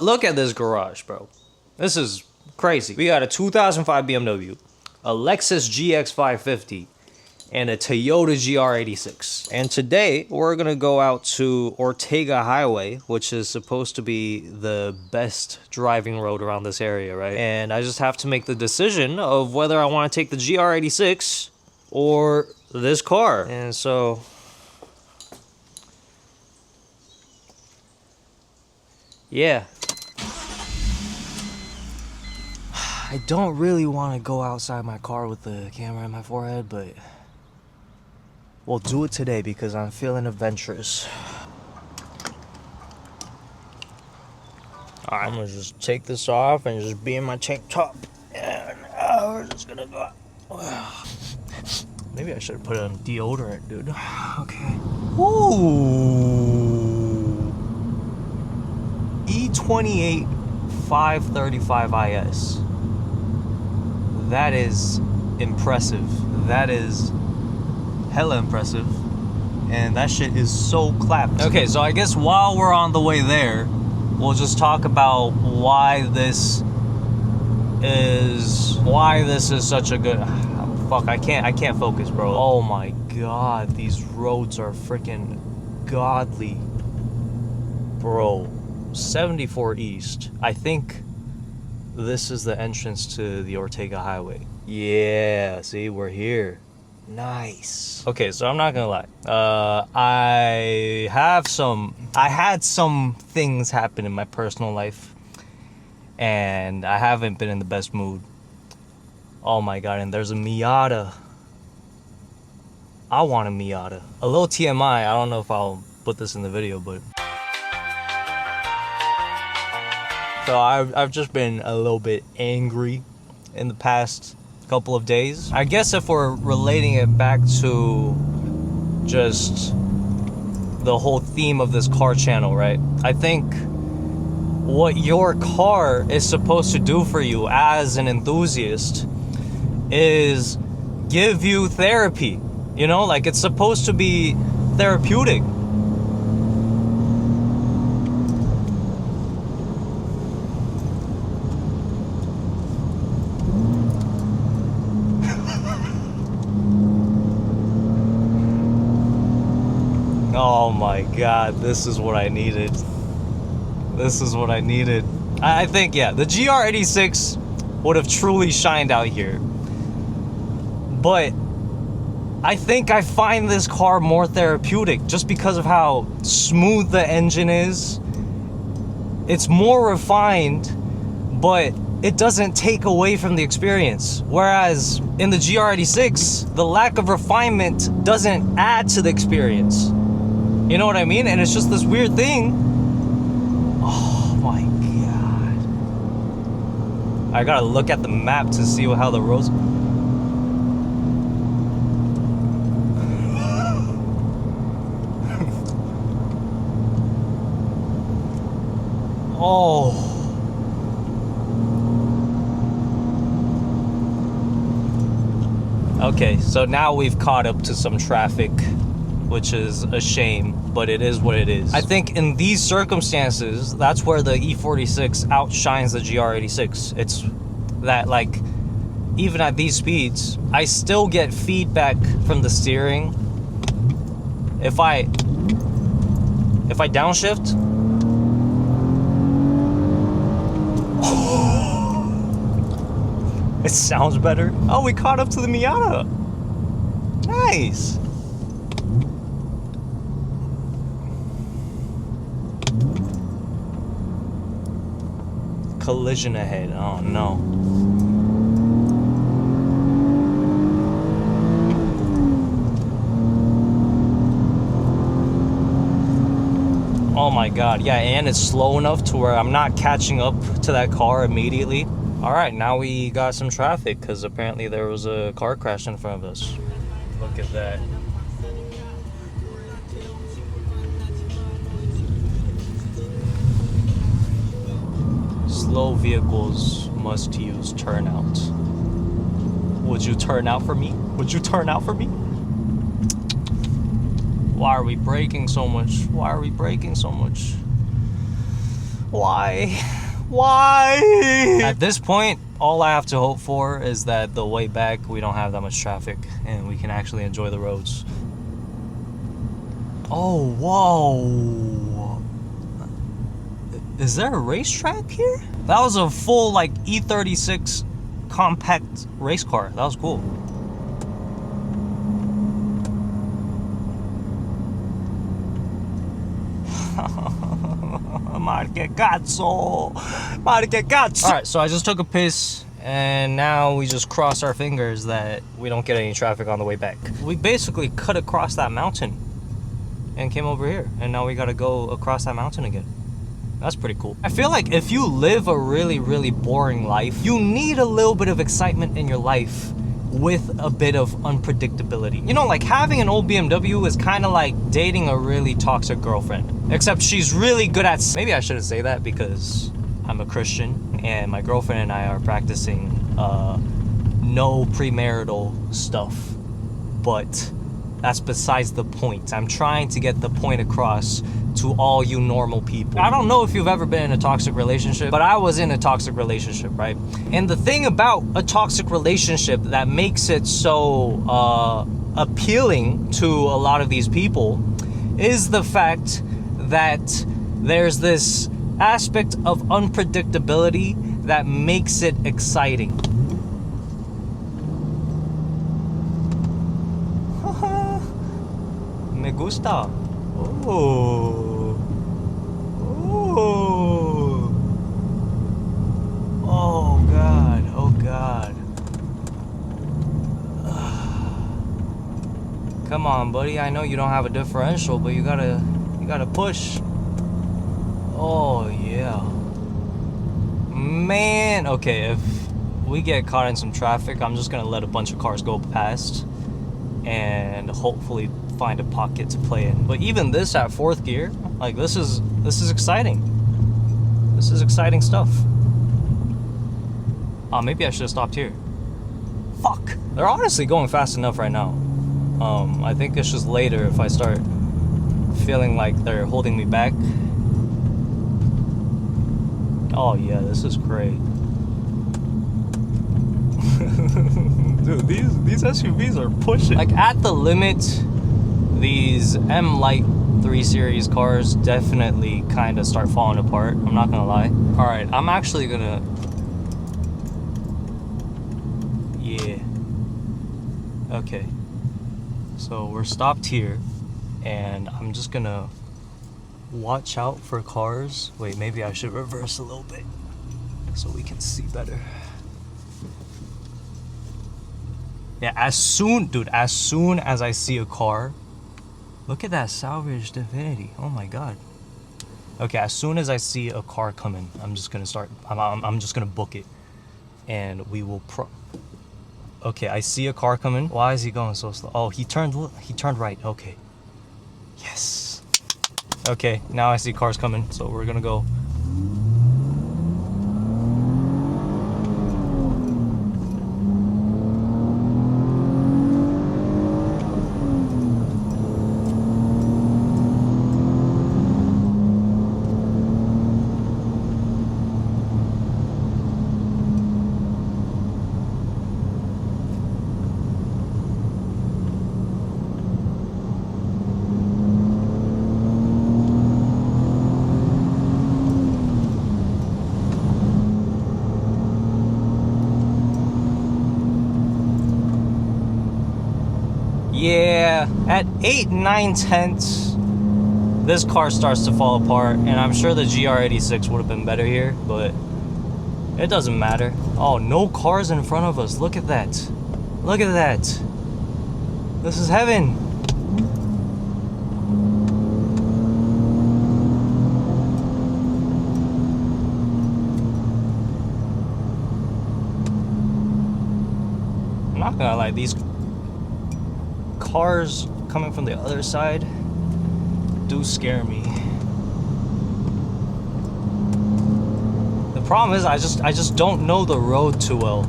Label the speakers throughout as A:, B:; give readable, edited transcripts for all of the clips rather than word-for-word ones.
A: Look at this garage, bro. This is crazy. We got a 2005 BMW, a Lexus GX550, and a Toyota GR86. And today, we're gonna go out to Ortega Highway, which is supposed to be the best driving road around this area, right? And I just have to make the decision of whether I wanna take the GR86 or this car. And so... yeah. I don't really want to go outside my car with the camera in my forehead, but we'll do it today because I'm feeling adventurous. Alright, I'm gonna just take this off and just be in my tank top. And we're just gonna go. Maybe I should have put on deodorant, dude. Okay. Ooh. E28 535 IS. That is impressive. That is hella impressive. And that shit is so clapped. Okay, so I guess while we're on the way there, we'll just talk about why this is such a good... fuck, I can't focus, bro. Oh my god, these roads are freaking godly. Bro, 74 East. I think this is the entrance to the Ortega Highway. Yeah, see, we're here. Nice. Okay, so I'm not gonna lie. I had some things happen in my personal life, and I haven't been in the best mood. Oh my god, and there's a Miata. I want a Miata. A little TMI, I don't know if I'll put this in the video, but... so I've just been a little bit angry in the past couple of days. I guess if we're relating it back to just the whole theme of this car channel, right? I think what your car is supposed to do for you as an enthusiast is give you therapy. You know, like it's supposed to be therapeutic. Oh my god, this is what I needed. This is what I needed. I think, yeah, the GR86 would have truly shined out here. But I think I find this car more therapeutic just because of how smooth the engine is. It's more refined, but it doesn't take away from the experience. Whereas in the GR86, the lack of refinement doesn't add to the experience. You know what I mean? And it's just this weird thing. Oh my god. I gotta look at the map to see how the roads... oh. Okay, so now we've caught up to some traffic, which is a shame, but it is what it is. I think in these circumstances, that's where the E46 outshines the GR86. It's that, like, even at these speeds, I still get feedback from the steering. If I downshift, it sounds better. Oh, we caught up to the Miata. Nice. Collision ahead. Oh no. Oh my god. Yeah, and it's slow enough to where I'm not catching up to that car immediately. Alright, now we got some traffic because apparently there was a car crash in front of us. Look at that. Slow vehicles must use turnout. Would you turn out for me? Would you turn out for me? Why are we braking so much? Why are we braking so much? Why? Why? At this point, all I have to hope for is that the way back we don't have that much traffic and we can actually enjoy the roads. Oh, whoa. Is there a racetrack here? That was a full like E36 compact race car. That was cool. Alright, so I just took a piss and now we just cross our fingers that we don't get any traffic on the way back. We basically cut across that mountain and came over here, and now we gotta go across that mountain again. That's pretty cool. I feel like if you live a really boring life, you need a little bit of excitement in your life with a bit of unpredictability. You know, like having an old BMW is kind of like dating a really toxic girlfriend. Except she's really good at... Maybe I shouldn't say that because I'm a Christian and my girlfriend and I are practicing no premarital stuff. But that's besides the point. I'm trying to get the point across to all you normal people. I don't know if you've ever been in a toxic relationship, but I was in a toxic relationship, right? And the thing about a toxic relationship that makes it so appealing to a lot of these people is the fact that there's this aspect of unpredictability that makes it exciting. Me gusta. Oh. Oh. Oh God. Oh God. Come on, buddy. I know you don't have a differential, but you gotta push. Oh yeah. Man. Okay, if we get caught in some traffic, I'm just gonna let a bunch of cars go past and hopefully find a pocket to play in. But even this at 4th gear, like this is exciting. This is exciting stuff. Maybe I should have stopped here. Fuck. They're honestly going fast enough right now. I think it's just later if I start feeling like they're holding me back. Oh yeah, this is great. Dude, these SUVs are pushing. Like at the limit, these M Light 3 Series cars definitely kind of start falling apart. I'm not gonna lie. All right, I'm actually gonna... Yeah. Okay. So we're stopped here, and I'm just gonna watch out for cars. Wait, maybe I should reverse a little bit so we can see better. Yeah, as soon as I see a car, look at that salvaged Infiniti. Oh my God. Okay, as soon as I see a car coming, I'm just gonna start. I'm just gonna book it, and we will Okay, I see a car coming. Why is he going so slow? Oh, he turned right. Okay. Yes. Okay, now I see cars coming, so we're gonna go. Yeah, at 8, 9 tenths, this car starts to fall apart, and I'm sure the GR86 would have been better here, but it doesn't matter. Oh, no cars in front of us. Look at that. Look at that. This is heaven. I'm not gonna lie, these cars coming from the other side do scare me. The problem is I just don't know the road too well.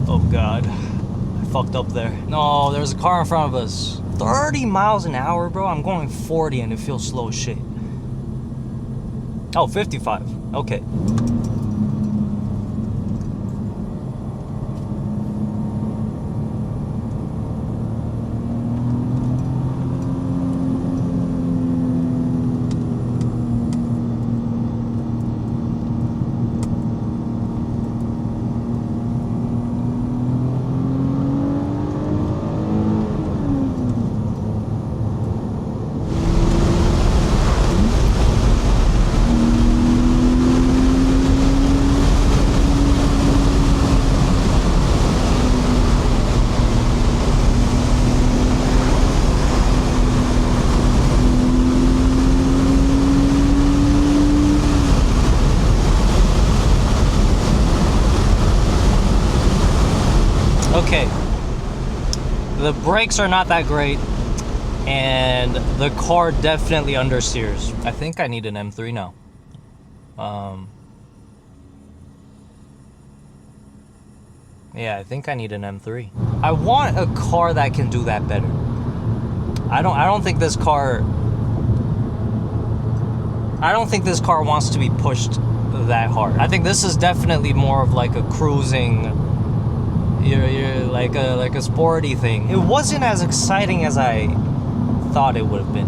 A: Oh God, I fucked up there. No, there's a car in front of us. 30 miles an hour, bro. I'm going 40 and it feels slow as shit. Oh, 55. Okay. Okay, the brakes are not that great, and the car definitely understeers. I think I need an M3 now. Yeah, I think I need an M3. I want a car that can do that better. I don't think this car wants to be pushed that hard. I think this is definitely more of like a cruising, you're like a sporty thing. It wasn't as exciting as I thought it would have been,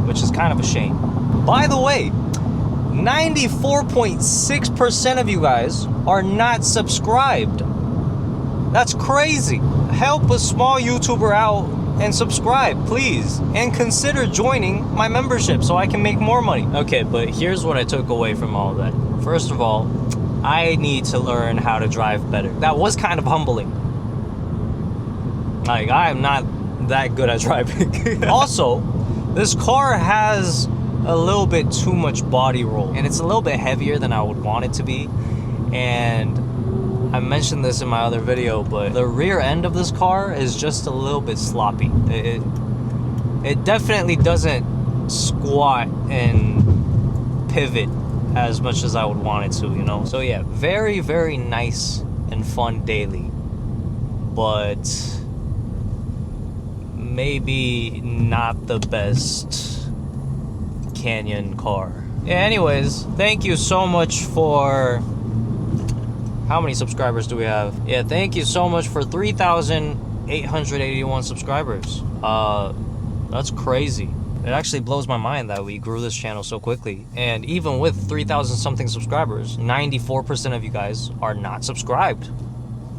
A: which is kind of a shame. By the way, 94.6% of you guys are not subscribed. That's crazy. Help a small YouTuber out and subscribe, please, and consider joining my membership so I can make more money. Okay, but here's what I took away from all of that. First of all, I need to learn how to drive better. That was kind of humbling. Like, I am not that good at driving. Also, this car has a little bit too much body roll, and it's a little bit heavier than I would want it to be. And I mentioned this in my other video, but the rear end of this car is just a little bit sloppy. It definitely doesn't squat and pivot as much as I would want it to, you know? So yeah, very, very nice and fun daily, but maybe not the best canyon car. Yeah, anyways, thank you so much for... How many subscribers do we have? Yeah, thank you so much for 3,881 subscribers. That's crazy. It actually blows my mind that we grew this channel so quickly. And even with 3,000 something subscribers, 94% of you guys are not subscribed.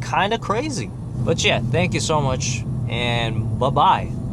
A: Kind of crazy. But yeah, thank you so much, and bye-bye.